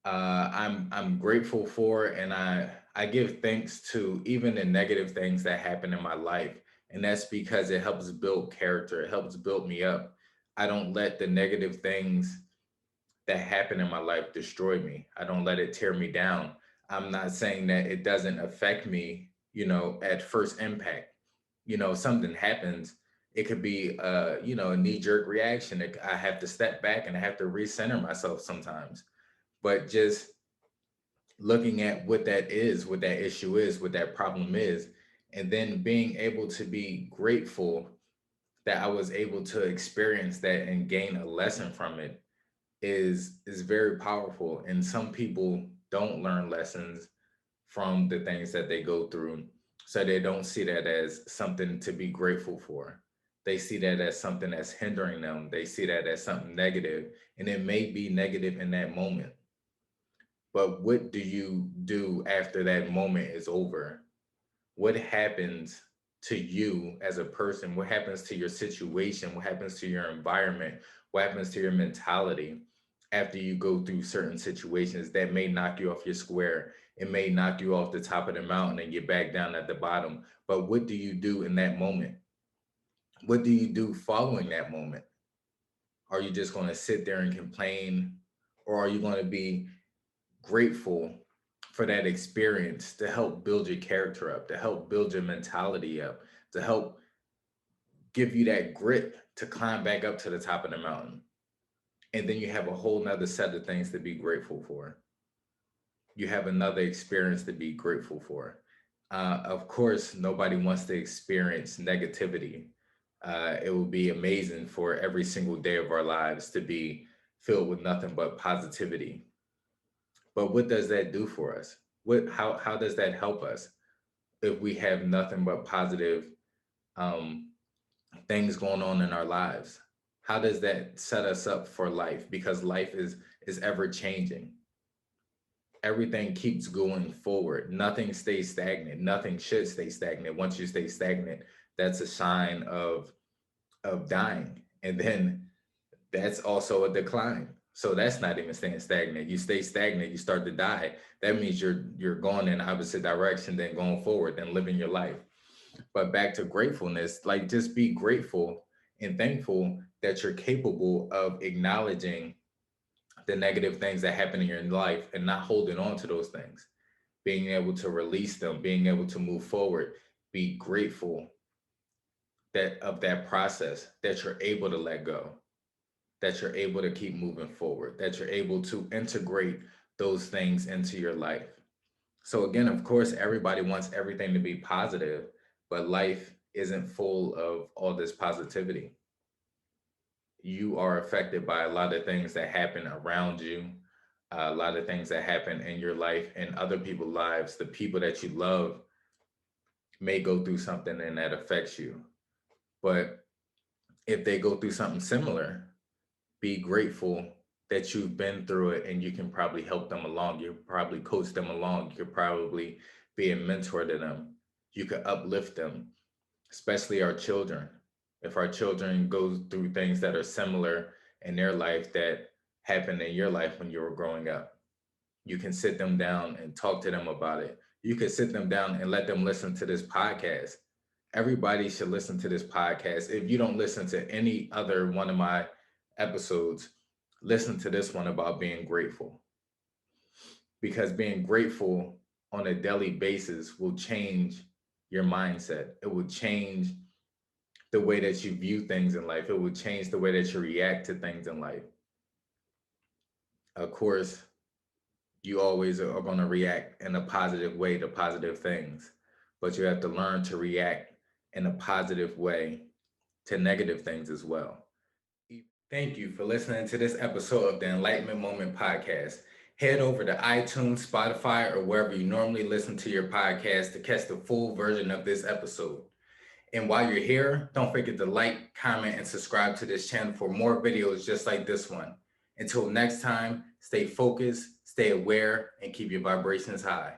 I'm grateful for, and I give thanks to even the negative things that happen in my life, and that's because it helps build character. It helps build me up. I don't let the negative things that happen in my life destroy me. I don't let it tear me down. I'm not saying that it doesn't affect me, at first impact. Something happens, it could be a knee-jerk reaction. I have to step back and I have to recenter myself sometimes. But just looking at what that is, what that issue is, what that problem is, and then being able to be grateful that I was able to experience that and gain a lesson from it is very powerful. And some people don't learn lessons from the things that they go through, so they don't see that as something to be grateful for. They see that as something that's hindering them. They see that as something negative, and it may be negative in that moment. But what do you do after that moment is over? What happens to you as a person? What happens to your situation? What happens to your environment? What happens to your mentality after you go through certain situations that may knock you off your square? It may knock you off the top of the mountain and get back down at the bottom. But what do you do in that moment? What do you do following that moment? Are you just going to sit there and complain? Or are you going to be grateful for that experience to help build your character up, to help build your mentality up, to help give you that grit to climb back up to the top of the mountain? And then you have a whole nother set of things to be grateful for. You have another experience to be grateful for. Of course, nobody wants to experience negativity. It would be amazing for every single day of our lives to be filled with nothing but positivity. But what does that do for us? How does that help us if we have nothing but positive um, things going on in our lives? How does that set us up for life? Because life is ever changing. Everything keeps going forward. Nothing stays stagnant. Nothing should stay stagnant. Once you stay stagnant, that's a sign of dying. And then that's also a decline. So that's not even staying stagnant. You stay stagnant, you start to die. That means you're going in opposite direction than going forward, than living your life. But back to gratefulness, like just be grateful and thankful that you're capable of acknowledging the negative things that happen in your life and not holding on to those things. Being able to release them, being able to move forward, be grateful that of that process, that you're able to let go, that you're able to keep moving forward, that you're able to integrate those things into your life. So, again, of course, everybody wants everything to be positive, but life isn't full of all this positivity. You are affected by a lot of things that happen around you, a lot of things that happen in your life and other people's lives. The people that you love may go through something and that affects you. But if they go through something similar, be grateful that you've been through it and you can probably help them along. You probably coach them along. You could probably be a mentor to them. You could uplift them, especially our children. If our children go through things that are similar in their life that happened in your life when you were growing up, you can sit them down and talk to them about it. You can sit them down and let them listen to this podcast. Everybody should listen to this podcast. If you don't listen to any other one of my episodes, listen to this one about being grateful, because being grateful on a daily basis will change your mindset. It will change the way that you view things in life. It will change the way that you react to things in life. Of course, you always are going to react in a positive way to positive things, but you have to learn to react in a positive way to negative things as well. Thank you for listening to this episode of the Enlightenment Moment podcast. Head over to iTunes, Spotify, or wherever you normally listen to your podcast to catch the full version of this episode. And while you're here, don't forget to like, comment, and subscribe to this channel for more videos just like this one. Until next time, stay focused, stay aware, and keep your vibrations high.